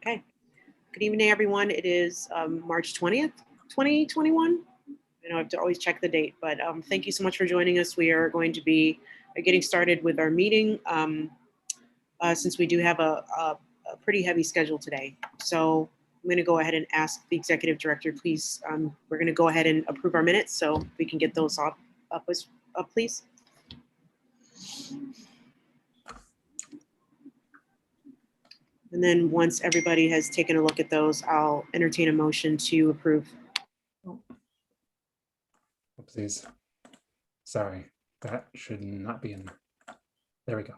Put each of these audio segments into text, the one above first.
Okay. Good evening, everyone. It is March 20th, 2021. I know I have to always check the date, but thank you so much for joining us. We are going to be getting started with our meeting since we do have a pretty heavy schedule today. So I'm going to go ahead and ask the executive director, please. We're going to go ahead and approve our minutes so we can get those up please. And then once everybody has taken a look at those, I'll entertain a motion to approve. Oopsies. Sorry, that should not be in. There we go.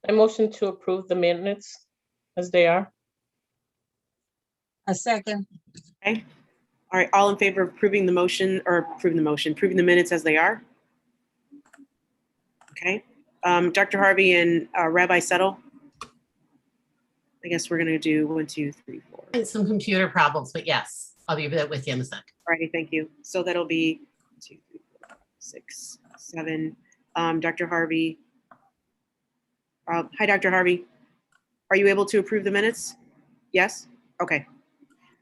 I motion to approve the minutes as they are. A second. Okay. All right. All in favor of approving the motion or approving the minutes as they are? Okay. Dr. Harvey and Rabbi Settle. I guess we're going to do 1, 2, 3, 4. And some computer problems, but yes, I'll be with you in a sec. All righty. Thank you. So that'll be 1, 2, 3, 4, 5, 6, 7. Dr. Harvey. Hi, Dr. Harvey. Are you able to approve the minutes? Yes? Okay.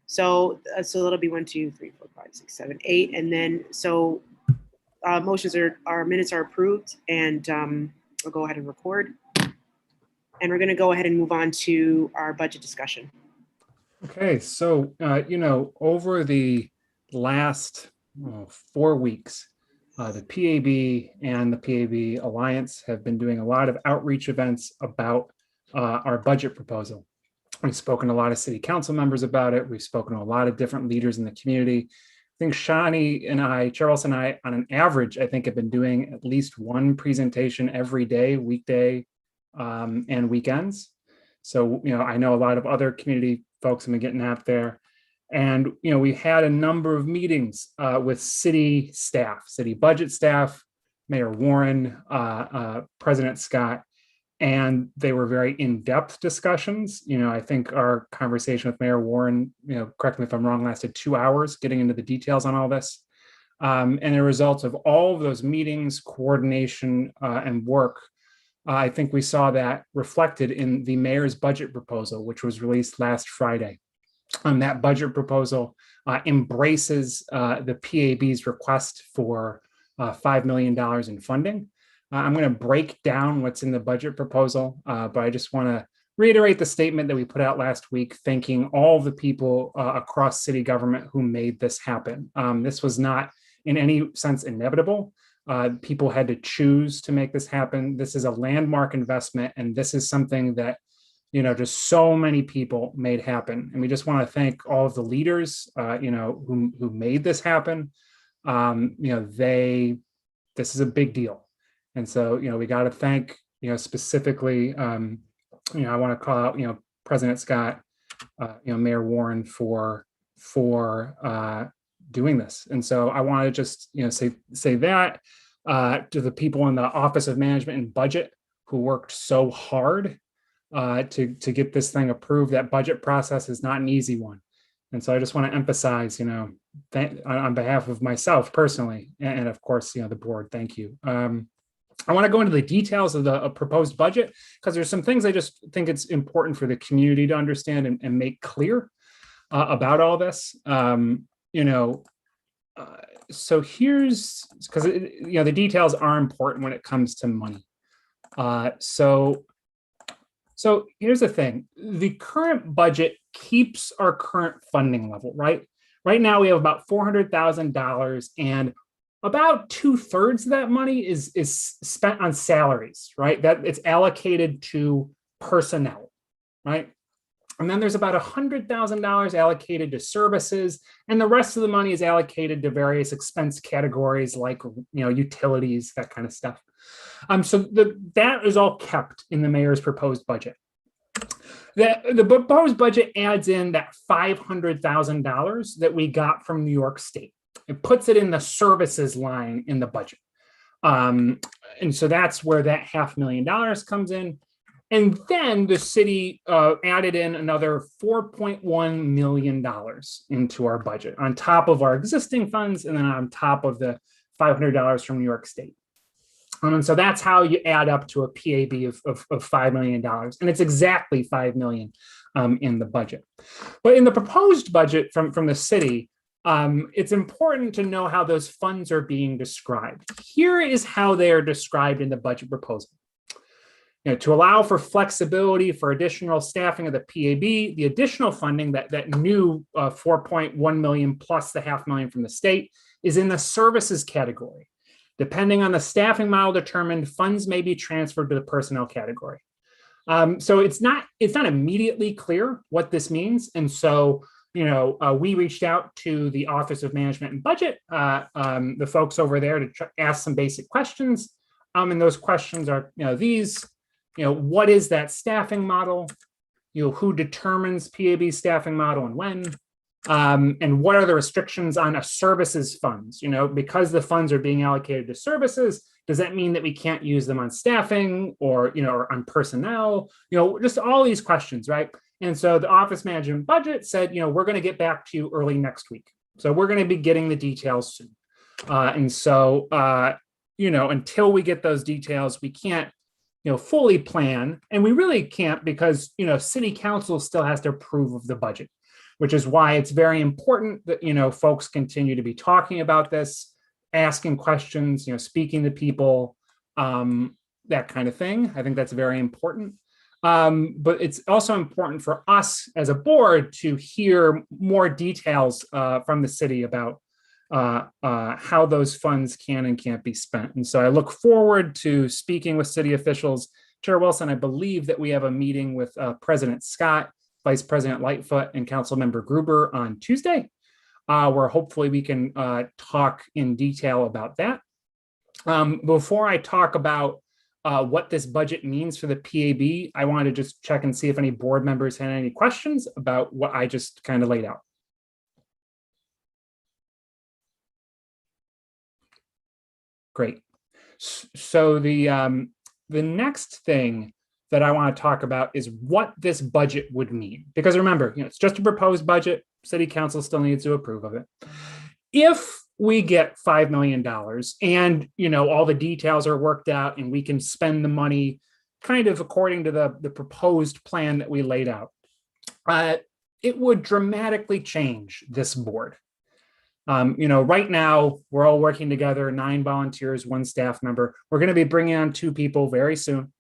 So that'll be 1, 2, 3, 4, 5, 6, 7, 8. And then, so our minutes are approved, and we'll go ahead and record. And we're going to go ahead and move on to our budget discussion. Okay, so, over the last 4 weeks, the PAB and the PAB Alliance have been doing a lot of outreach events about our budget proposal. We've spoken to a lot of city council members about it. We've spoken to a lot of different leaders in the community. I think Shani and I, Charles and I, on an average, I think have been doing at least one presentation every day, weekday and weekends. So, I know a lot of other community folks have been getting out there. And, we had a number of meetings with city staff, city budget staff, Mayor Warren, President Scott, and they were very in-depth discussions. I think our conversation with Mayor Warren, correct me if I'm wrong, lasted 2 hours getting into the details on all this. And the results of all of those meetings, coordination, and work, I think we saw that reflected in the mayor's budget proposal, which was released last Friday. That budget proposal embraces the PAB's request for $5 million in funding. I'm going to break down what's in the budget proposal, but I just want to reiterate the statement that we put out last week, thanking all the people across city government who made this happen. This was not in any sense inevitable. People had to choose to make this happen. This is a landmark investment, and this is something that just so many people made happen. And we just want to thank all of the leaders, who made this happen. This is a big deal. And so, we got to thank, specifically, I want to call out, President Scott, Mayor Warren for doing this. And so I want to just, say that to the people in the Office of Management and Budget who worked so hard to get this thing approved. That budget process is not an easy one. And so I just want to emphasize, on behalf of myself personally, and of course, the board, thank you. I want to go into the details of the proposed budget because there's some things I just think it's important for the community to understand and make clear about all this. So here's, because the details are important when it comes to money. So here's the thing: the current budget keeps our current funding level, right? Right now we have about $400,000, and about 2/3 of that money is spent on salaries, right? That it's allocated to personnel, right? And then there's about $100,000 allocated to services, and the rest of the money is allocated to various expense categories like utilities, that kind of stuff. So that is all kept in the mayor's proposed budget. The proposed budget adds in that $500,000 that we got from New York State. It puts it in the services line in the budget. And so that's where that $500,000 comes in. And then the city added in another $4.1 million into our budget on top of our existing funds, and then on top of the $500 from New York State. And so that's how you add up to a PAB of $5 million. And it's exactly $5 million in the budget. But in the proposed budget from the city, it's important to know how those funds are being described. Here is how they are described in the budget proposal. To allow for flexibility for additional staffing of the PAB, the additional funding, that new 4.1 million plus the $500,000 from the state, is in the services category. Depending on the staffing model determined, funds may be transferred to the personnel category. So it's not immediately clear what this means. And so, we reached out to the Office of Management and Budget, the folks over there, to ask some basic questions. And those questions are, these. What is that staffing model? Who determines PAB staffing model and when? And what are the restrictions on a services funds? Because the funds are being allocated to services, does that mean that we can't use them on staffing or on personnel? Just all these questions, right? And so the Office Management Budget said, we're going to get back to you early next week. So we're going to be getting the details soon. And so, until we get those details, we can't fully plan, and we really can't because, city council still has to approve of the budget, which is why it's very important that, folks continue to be talking about this, asking questions, speaking to people, that kind of thing. I think that's very important. But it's also important for us as a board to hear more details from the city about how those funds can and can't be spent. And so I look forward to speaking with city officials. Chair Wilson, I believe that we have a meeting with President Scott, Vice President Lightfoot, and Councilmember Gruber on Tuesday, where hopefully we can talk in detail about that. Before I talk about what this budget means for the PAB, I wanted to just check and see if any board members had any questions about what I just kind of laid out. Great. So the next thing that I want to talk about is what this budget would mean. Because remember, it's just a proposed budget. City council still needs to approve of it. If we get $5 million and, all the details are worked out and we can spend the money kind of according to the proposed plan that we laid out, it would dramatically change this board. Right now, we're all working together, 9 volunteers, 1 staff member. We're going to be bringing on 2 people very soon.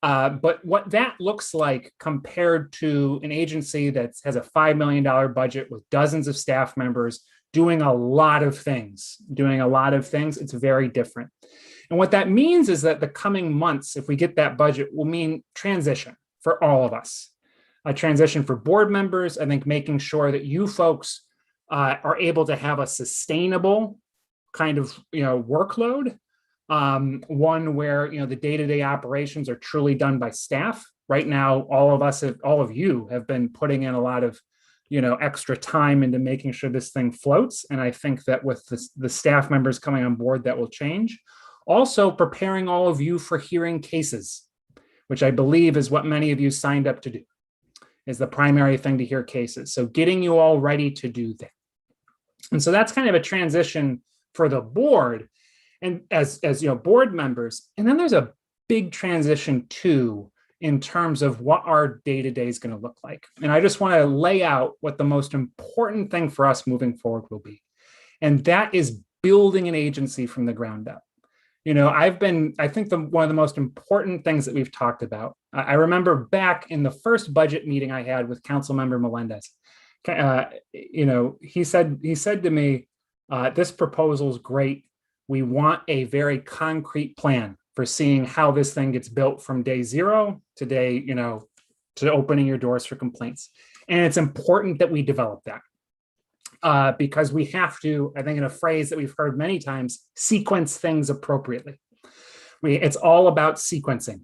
But what that looks like compared to an agency that has a $5 million budget with dozens of staff members doing a lot of things, it's very different. And what that means is that the coming months, if we get that budget, will mean transition for all of us. A transition for board members, I think making sure that you folks are able to have a sustainable kind of workload, one where the day-to-day operations are truly done by staff. Right now, all of you have been putting in a lot of extra time into making sure this thing floats, and I think that with the staff members coming on board, that will change. Also, preparing all of you for hearing cases, which I believe is what many of you signed up to do, is the primary thing to hear cases. So getting you all ready to do that. And so that's kind of a transition for the board and as board members. And then there's a big transition too in terms of what our day-to-day is going to look like. And I just want to lay out what the most important thing for us moving forward will be. And that is building an agency from the ground up. I think one of the most important things that we've talked about, I remember back in the first budget meeting I had with Councilmember Melendez, he said to me, this proposal is great. We want a very concrete plan for seeing how this thing gets built from day 0 to day, to opening your doors for complaints. And it's important that we develop that because we have to, I think in a phrase that we've heard many times, sequence things appropriately. It's all about sequencing.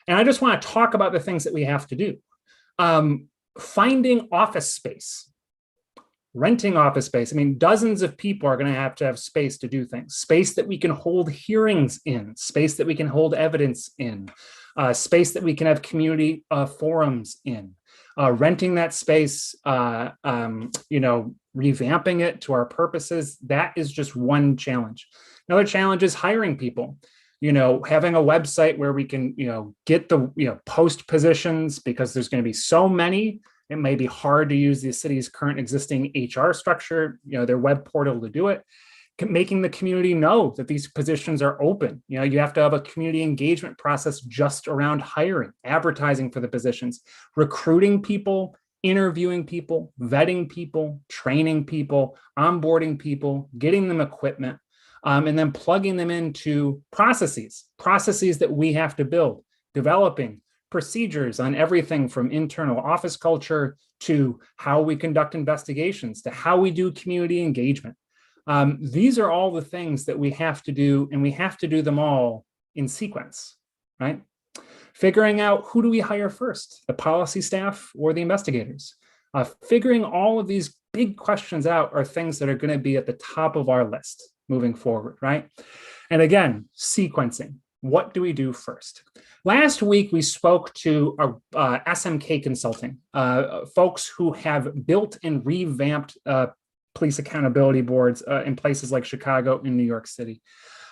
And I just want to talk about the things that we have to do. Finding office space. renting office space. I mean, dozens of people are going to have space to do things, space that we can hold hearings in, space that we can hold evidence in, space that we can have community forums in. Renting that space, revamping it to our purposes, that is just one challenge. Another challenge is hiring people. Having a website where we can, get the, post positions, because there's going to be so many. It may be hard to use the city's current existing HR structure, their web portal to do it. Making the community know that these positions are open. You have to have a community engagement process just around hiring, advertising for the positions, recruiting people, interviewing people, vetting people, training people, onboarding people, getting them equipment, and then plugging them into processes that we have to build, developing procedures on everything from internal office culture to how we conduct investigations to how we do community engagement. These are all the things that we have to do, and we have to do them all in sequence, right? Figuring out who do we hire first, the policy staff or the investigators? Figuring all of these big questions out are things that are going to be at the top of our list moving forward, right? And again, sequencing. What do we do first? Last week, we spoke to SMK Consulting, folks who have built and revamped police accountability boards in places like Chicago and New York City.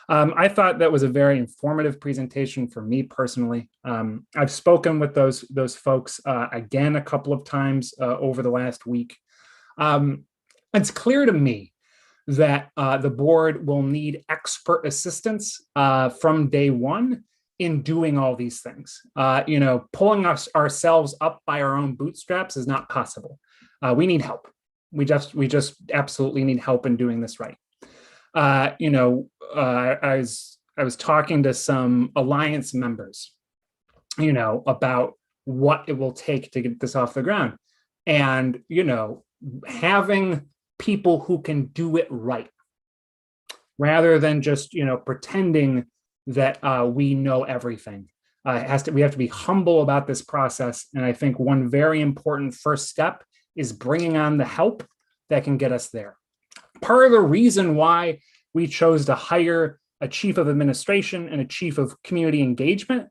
I thought that was a very informative presentation for me personally. I've spoken with those folks again a couple of times over the last week. It's clear to me that the board will need expert assistance from day one in doing all these things. Pulling ourselves up by our own bootstraps is not possible. We need help. We just absolutely need help in doing this right. I was talking to some alliance members, about what it will take to get this off the ground, and having people who can do it right, rather than just pretending that we know everything. We have to be humble about this process, and I think one very important first step is bringing on the help that can get us there. Part of the reason why we chose to hire a chief of administration and a chief of community engagement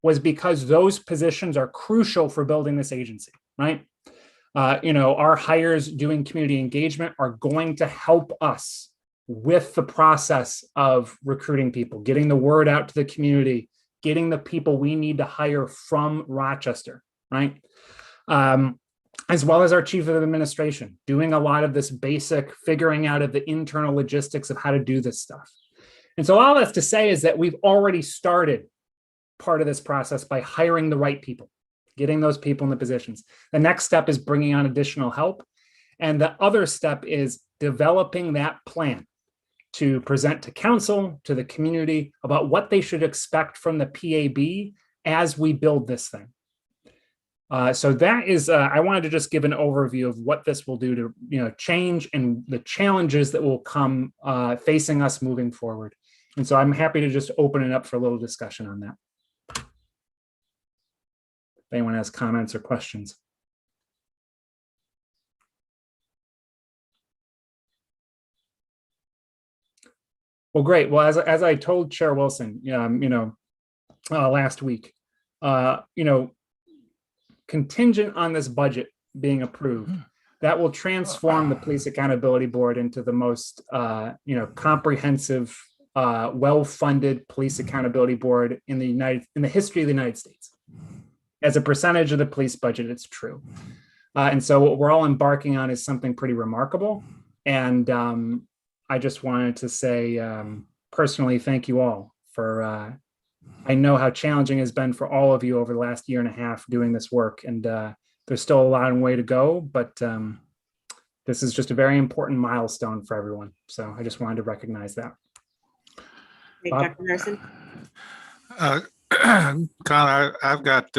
was because those positions are crucial for building this agency, right? Our hires doing community engagement are going to help us with the process of recruiting people, getting the word out to the community, getting the people we need to hire from Rochester, right? As well as our chief of administration, doing a lot of this basic figuring out of the internal logistics of how to do this stuff. And so all that's to say is that we've already started part of this process by hiring the right people, getting those people in the positions. The next step is bringing on additional help. And the other step is developing that plan to present to council, to the community, about what they should expect from the PAB as we build this thing. So that is, I wanted to just give an overview of what this will do to, change and the challenges that will come facing us moving forward. And so I'm happy to just open it up for a little discussion on that. If anyone has comments or questions. Well, great. Well, as I told Chair Wilson, last week, contingent on this budget being approved, that will transform the Police Accountability Board into the most, comprehensive, well-funded police accountability board in the history of the United States. As a percentage of the police budget, it's true. And so what we're all embarking on is something pretty remarkable. And I just wanted to say personally, thank you all for, I know how challenging it has been for all of you over the last year and a half doing this work. And there's still a long way to go, but this is just a very important milestone for everyone. So I just wanted to recognize that. Hey, Dr. Harrison. Connor, I've got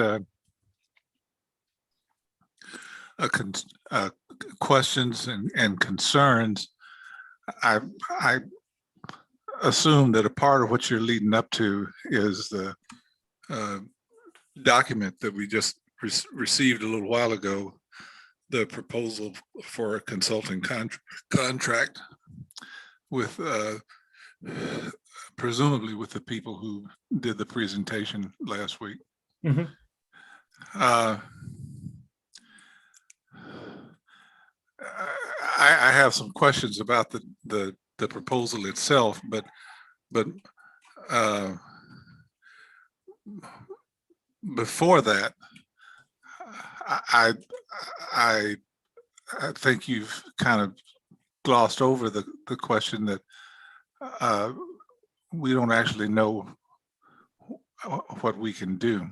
questions and concerns. I assume that a part of what you're leading up to is the document that we just received a little while ago the proposal for a consulting contract with presumably with the people who did the presentation last week. Mhm. I have some questions about the proposal itself, but before that, I think you've kind of glossed over the question that we don't actually know what we can do.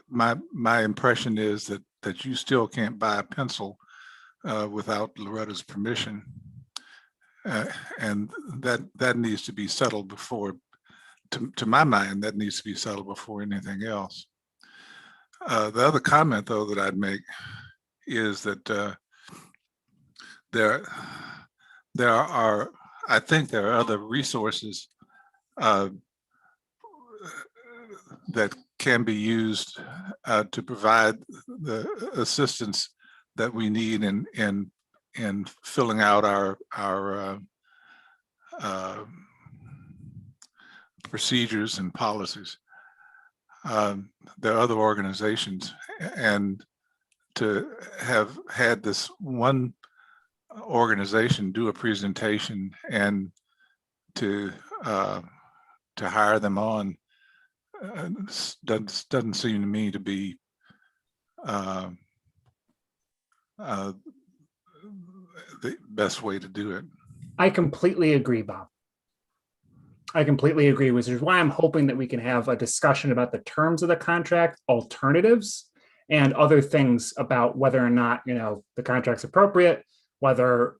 My impression is that you still can't buy a pencil without Loretta's permission, and that needs to be settled before. To my mind, that needs to be settled before anything else. The other comment, though, that I'd make is that there are, I think there are other resources that can be used to provide the assistance that we need in filling out our procedures and policies. There are other organizations, and to have had this one organization do a presentation and to hire them on doesn't seem to me to be the best way to do it. I completely agree, Bob. I completely agree, which is why I'm hoping that we can have a discussion about the terms of the contract, alternatives, and other things about whether or not, the contract's appropriate, whether,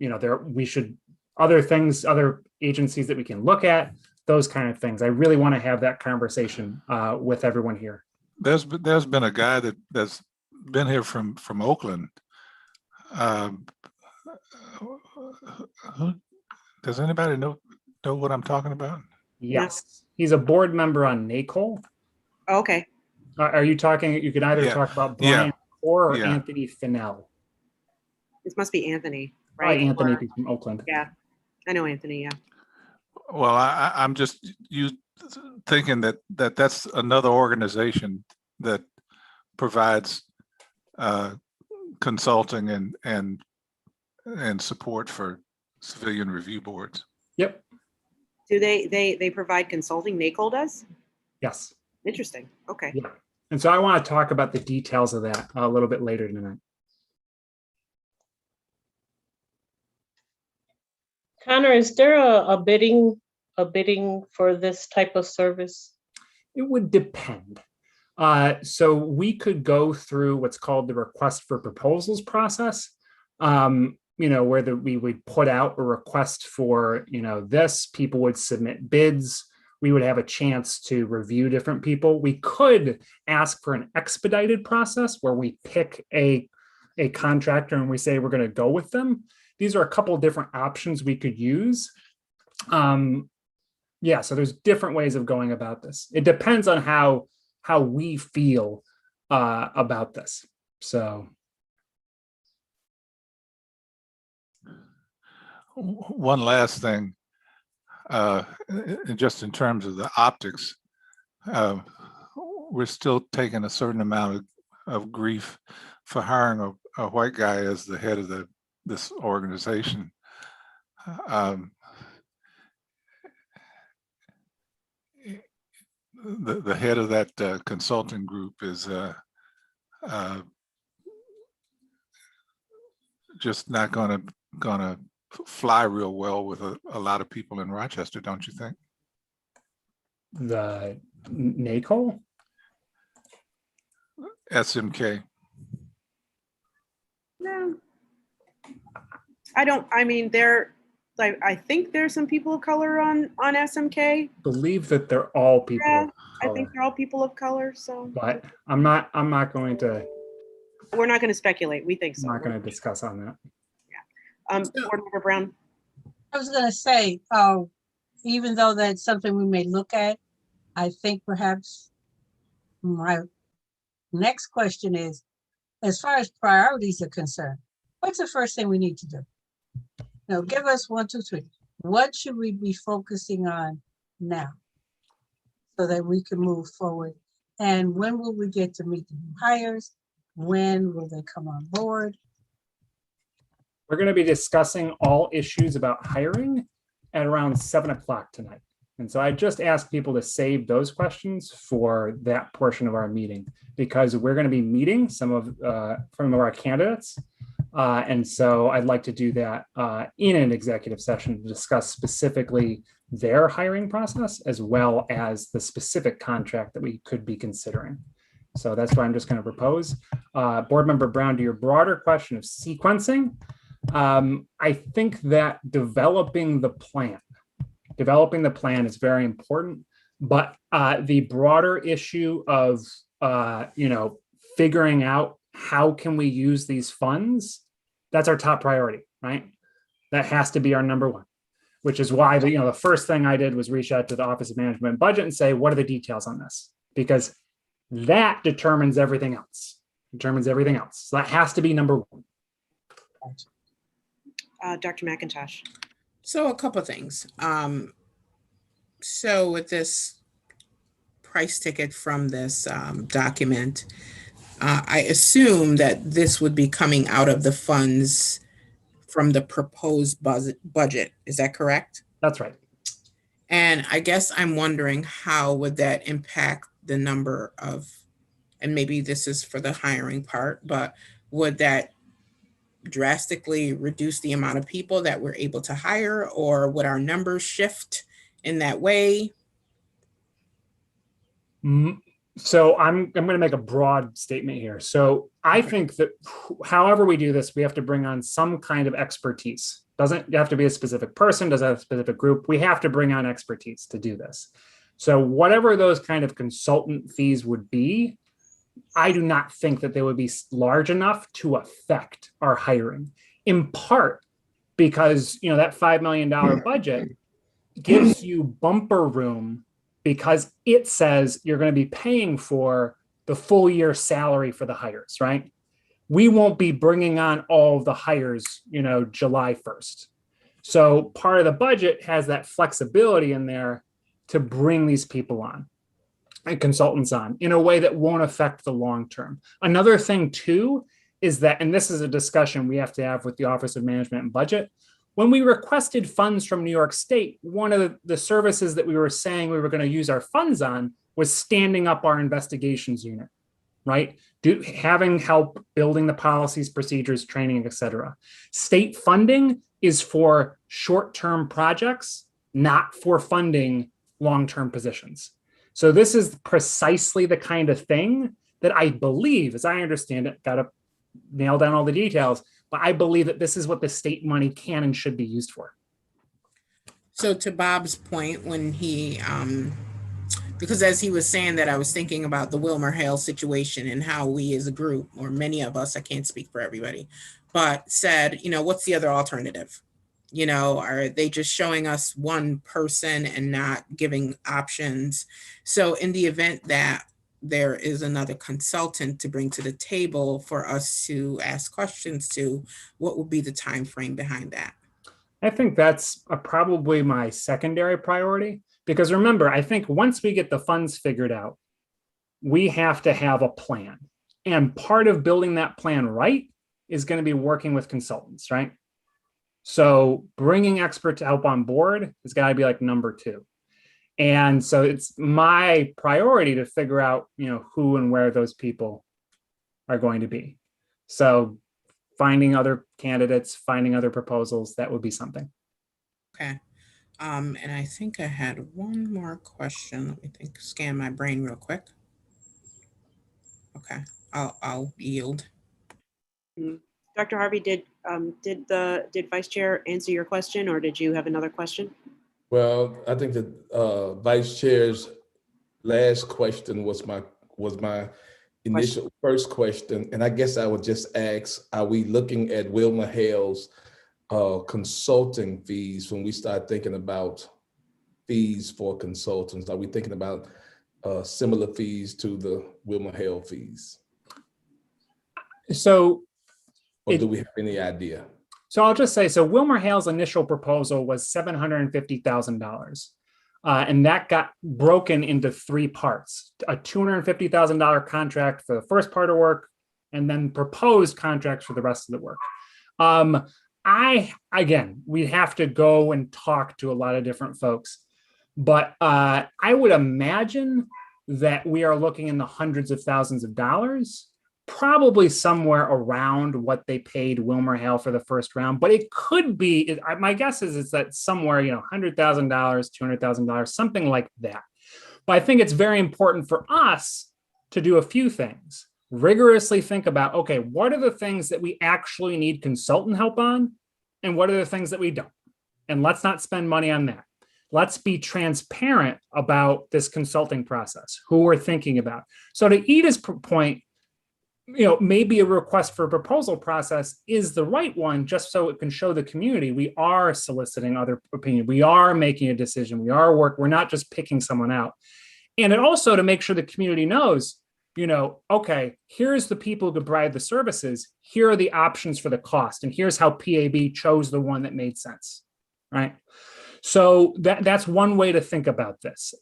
we should, other things, other agencies that we can look at, those kind of things. I really want to have that conversation with everyone here. There's been a guy that's been here from Oakland. Does anybody know what I'm talking about? Yes, he's a board member on NACOL. Okay. Are you talking? You can either talk about Brian or Anthony Fennell. This must be Anthony, Right, right? Anthony Or, from Oakland. yeah, I know Anthony. Yeah. Well, I'm just thinking that that's another organization that provides consulting and support for civilian review boards. Yep. Do they provide consulting? NACOL does? Yes. Interesting. Okay. Yeah. And so I want to talk about the details of that a little bit later tonight. Connor, is there a bidding for this type of service? It would depend. So we could go through what's called the request for proposals process, where we would put out a request for, this, people would submit bids. We would have a chance to review different people. We could ask for an expedited process where we pick a contractor and we say we're going to go with them. These are a couple of different options we could use. So there's different ways of going about this. It depends on how we feel about this. So. One last thing, just in terms of the optics, we're still taking a certain amount of grief for hiring a white guy as the head of this organization. The head of that consulting group is just not gonna fly real well with a lot of people in Rochester, don't you think? The NACOL? SMK. No. I think there's some people of color on SMK. Believe that they're all people Yeah, of I color, think they're all people of color. So, but I'm not going to. we're not going to speculate. We think so. I'm not going to discuss on that. Board Member Brown. I was going to say, even though that's something we may look at, I think perhaps my next question is, as far as priorities are concerned, what's the first thing we need to do? Now, give us 1, 2, 3. What should we be focusing on now so that we can move forward? And when will we get to meet the new hires? When will they come on board? We're going to be discussing all issues about hiring at around 7 o'clock tonight. And so I just asked people to save those questions for that portion of our meeting, because we're going to be meeting some of our candidates. And so I'd like to do that in an executive session to discuss specifically their hiring process, as well as the specific contract that we could be considering. So that's why I'm just going to propose. Board Member Brown, to your broader question of sequencing, I think that developing the plan is very important, but the broader issue of figuring out how can we use these funds, that's our top priority, right? That has to be our number one, which is why the first thing I did was reach out to the Office of Management and Budget and say, what are the details on this? Because that determines everything else. So that has to be number one. Dr. McIntosh. So a couple of things. So with this price ticket from this document, I assume that this would be coming out of the funds from the proposed budget. Is that correct? That's right. And I guess I'm wondering, how would that impact the number of, and maybe this is for the hiring part, but would that drastically reduce the amount of people that we're able to hire, or would our numbers shift in that way? So I'm going to make a broad statement here. So I think that however we do this, we have to bring on some kind of expertise. Doesn't have to be a specific person, doesn't have a specific group. We have to bring on expertise to do this. So whatever those kind of consultant fees would be, I do not think that they would be large enough to affect our hiring, in part because that $5 million budget gives you bumper room, because it says you're going to be paying for the full year salary for the hires, right? We won't be bringing on all of the hires, July 1st. So part of the budget has that flexibility in there to bring these people on and consultants on in a way that won't affect the long term. Another thing too is that, and this is a discussion we have to have with the Office of Management and Budget, when we requested funds from New York State, one of the services that we were saying we were going to use our funds on was standing up our investigations unit, right? Having help building the policies, procedures, training, et cetera. State funding is for short-term projects, not for funding long-term positions. So this is precisely the kind of thing that I believe, as I understand it, got to nail down all the details, but I believe that this is what the state money can and should be used for. So to Bob's point, when he, because as he was saying that, I was thinking about the Wilmer Hale situation and how we as a group, or many of us, I can't speak for everybody, but said, what's the other alternative? Are they just showing us one person and not giving options? So in the event that there is another consultant to bring to the table for us to ask questions to, what would be the time frame behind that? I think that's probably my secondary priority, because remember, I think once we get the funds figured out, we have to have a plan. And part of building that plan right is going to be working with consultants, right? So bringing expert help on board has got to be like number two. And so it's my priority to figure out, who and where those people are going to be. So finding other candidates, finding other proposals, that would be something. Okay. And I think I had one more question. Let me think, scan my brain real quick. Okay, I'll yield. Dr. Harvey, did Vice Chair answer your question, or did you have another question? Well, I think that Vice Chair's last question was my initial first question, and I guess I would just ask: are we looking at Wilmer Hale's consulting fees when we start thinking about fees for consultants? Are we thinking about similar fees to the Wilmer Hale fees? So, Or It- do we have any idea? so I'll just say, so Wilmer Hale's initial proposal was $750,000. And that got broken into three parts: a $250,000 contract for the first part of work, and then proposed contracts for the rest of the work. Again, we have to go and talk to a lot of different folks, but I would imagine that we are looking in the hundreds of thousands of dollars, probably somewhere around what they paid Wilmer Hale for the first round. But it could be, my guess is that somewhere, $100,000, $200,000, something like that. But I think it's very important for us to do a few things. Rigorously think about, okay, what are the things that we actually need consultant help on? And what are the things that we don't? And let's not spend money on that. Let's be transparent about this consulting process, who we're thinking about. So to Ida's point, maybe a request for a proposal process is the right one, just so it can show the community we are soliciting other opinion. We are making a decision. We're not just picking someone out. And it also to make sure the community knows, okay, here's the people who could provide the services. Here are the options for the cost. And here's how PAB chose the one that made sense, right? So that's one way to think about this.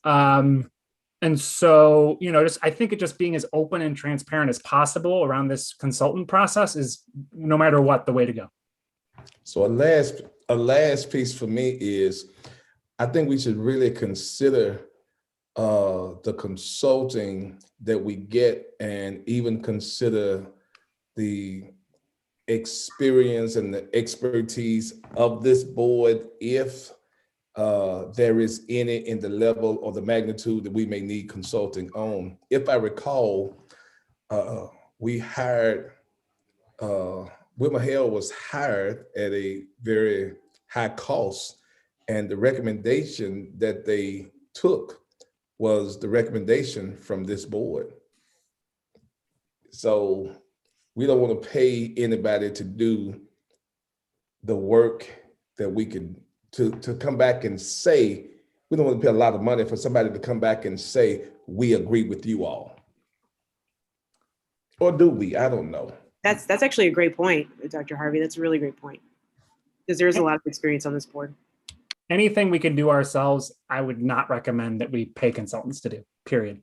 And so, I think it just being as open and transparent as possible around this consultant process is, no matter what, the way to go. So a last piece for me is, I think we should really consider the consulting that we get, and even consider the experience and the expertise of this board, if there is any in the level or the magnitude that we may need consulting on. If I recall, we hired, Wilmer Hale was hired at a very high cost, and the recommendation that they took was the recommendation from this board. So we don't want to pay anybody to do the work that we could, to come back and say, we don't want to pay a lot of money for somebody to come back and say, we agree with you all. Or do we? I don't know. That's actually a great point, Dr. Harvey. That's a really great point, because there's a lot of experience on this board. Anything we can do ourselves, I would not recommend that we pay consultants to do, period.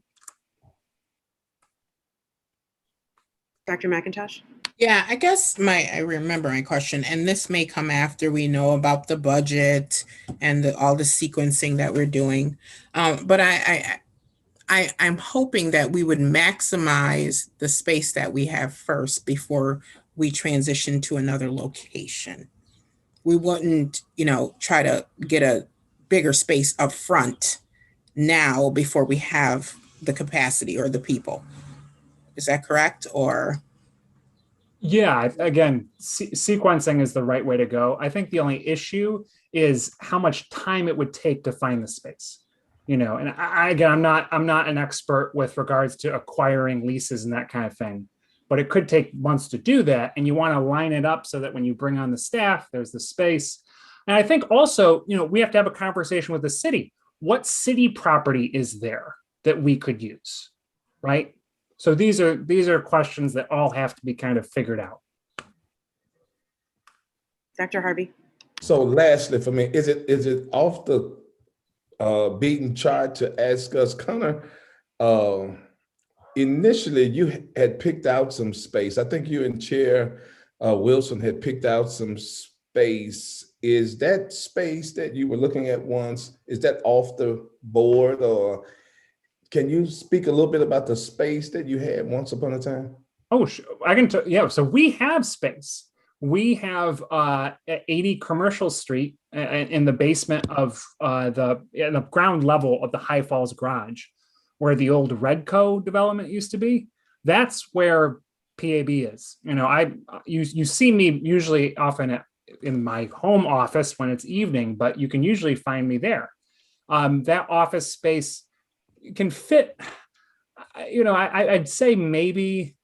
Dr. McIntosh? Yeah, I guess I remember my question, and this may come after we know about the budget and all the sequencing that we're doing. But I'm hoping that we would maximize the space that we have first before we transition to another location. We wouldn't, try to get a bigger space up front now before we have the capacity or the people. Is that correct? Or? Yeah, again, sequencing is the right way to go. I think the only issue is how much time it would take to find the space. And I'm not an expert with regards to acquiring leases and that kind of thing, but it could take months to do that. And you want to line it up so that when you bring on the staff, there's the space. And I think also, we have to have a conversation with the city. What city property is there that we could use, right? So these are questions that all have to be kind of figured out. Dr. Harvey? So lastly, for me, is it off the beaten chart to ask us, Connor, initially you had picked out some space. I think you and Chair Wilson had picked out some space. Is that space that you were looking at once, is that off the board, or can you speak a little bit about the space that you had once upon a time? Oh, I can. Yeah. So we have space. We have 80 Commercial Street in the basement of the ground level of the High Falls Garage, where the old Redco development used to be. That's where PAB is. You see me usually often in my home office when it's evening, but you can usually find me there. That office space can fit, I'd say maybe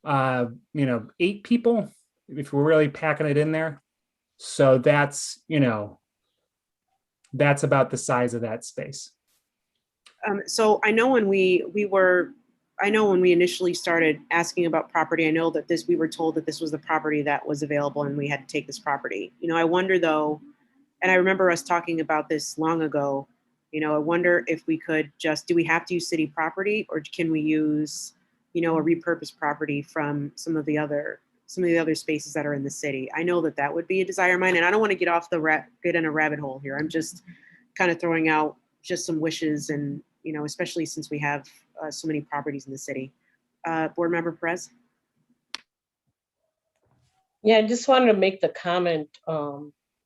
8 people if we're really packing it in there. So that's about the size of that space. So I know when I know when we initially started asking about property, I know that we were told that this was the property that was available and we had to take this property. I wonder though, and I remember us talking about this long ago, I wonder if we could do we have to use city property, or can we use, a repurposed property from some of the other spaces that are in the city? I know that would be a desire of mine, and I don't want to get in a rabbit hole here. I'm just kind of throwing out just some wishes, and, especially since we have so many properties in the city. Board Member Perez? Yeah, I just wanted to make the comment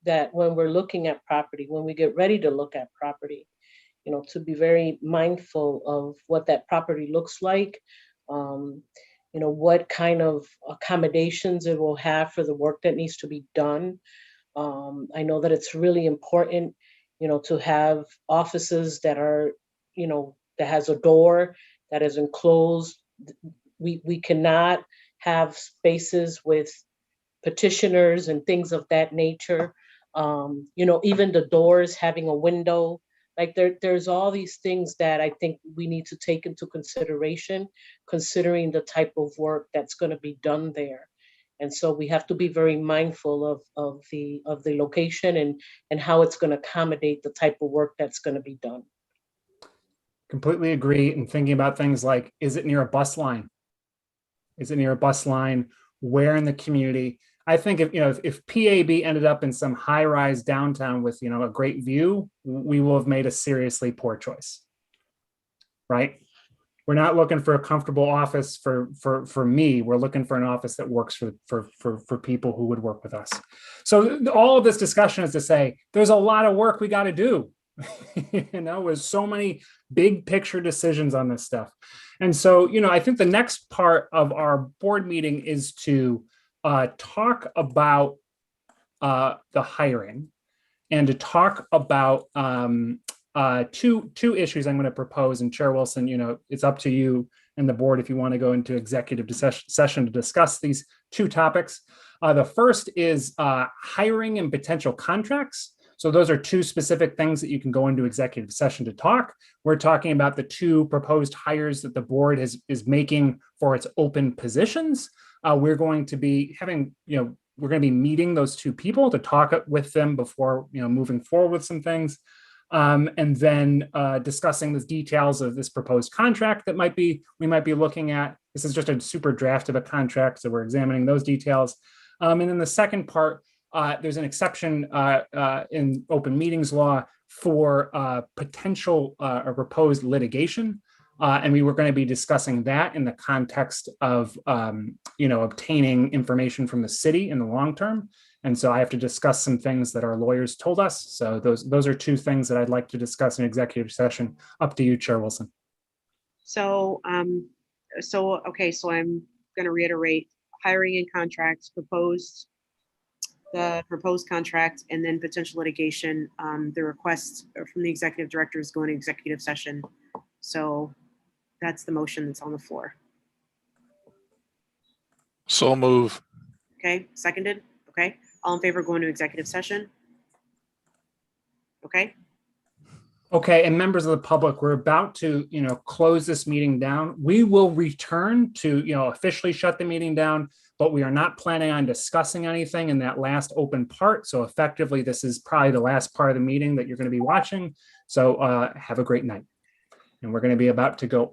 that when we're looking at property, when we get ready to look at property, to be very mindful of what that property looks like, what kind of accommodations it will have for the work that needs to be done. I know that it's really important, to have offices that are, that has a door that is enclosed. We cannot have spaces with petitioners and things of that nature. Even the doors having a window, like there's all these things that I think we need to take into consideration, considering the type of work that's going to be done there. And so we have to be very mindful of the location and how it's going to accommodate the type of work that's going to be done. Completely agree. And thinking about things like, is it near a bus line? Is it near a bus line? Where in the community? I think if PAB ended up in some high-rise downtown with, a great view, we will have made a seriously poor choice, right? We're not looking for a comfortable office for me. We're looking for an office that works for people who would work with us. So all of this discussion is to say, there's a lot of work we got to do. There's so many big picture decisions on this stuff. And so, I think the next part of our board meeting is to talk about the hiring and to talk about two issues I'm going to propose. And Chair Wilson, it's up to you and the board if you want to go into executive session to discuss these two topics. The first is hiring and potential contracts. So those are two specific things that you can go into executive session to talk. We're talking about the two proposed hires that the board is making for its open positions. We're going to be having, we're going to be meeting those two people to talk with them before, moving forward with some things. And then discussing the details of this proposed contract that we might be looking at. This is just a super draft of a contract, so we're examining those details. And then the second part, there's an exception in open meetings law for potential or proposed litigation. And we were going to be discussing that in the context of, obtaining information from the city in the long term. And so I have to discuss some things that our lawyers told us. So those are two things that I'd like to discuss in executive session. Up to you, Chair Wilson. So, okay, so I'm going to reiterate: hiring and contracts, the proposed contract, and then potential litigation. The request from the executive director is going to executive session. So that's the motion that's on the floor. So move. Okay, seconded. Okay, all in favor of going to executive session? Okay. Okay, and members of the public, we're about to, close this meeting down. We will return to, officially shut the meeting down, but we are not planning on discussing anything in that last open part. So effectively, this is probably the last part of the meeting that you're going to be watching. So have a great night. And we're going to be about to go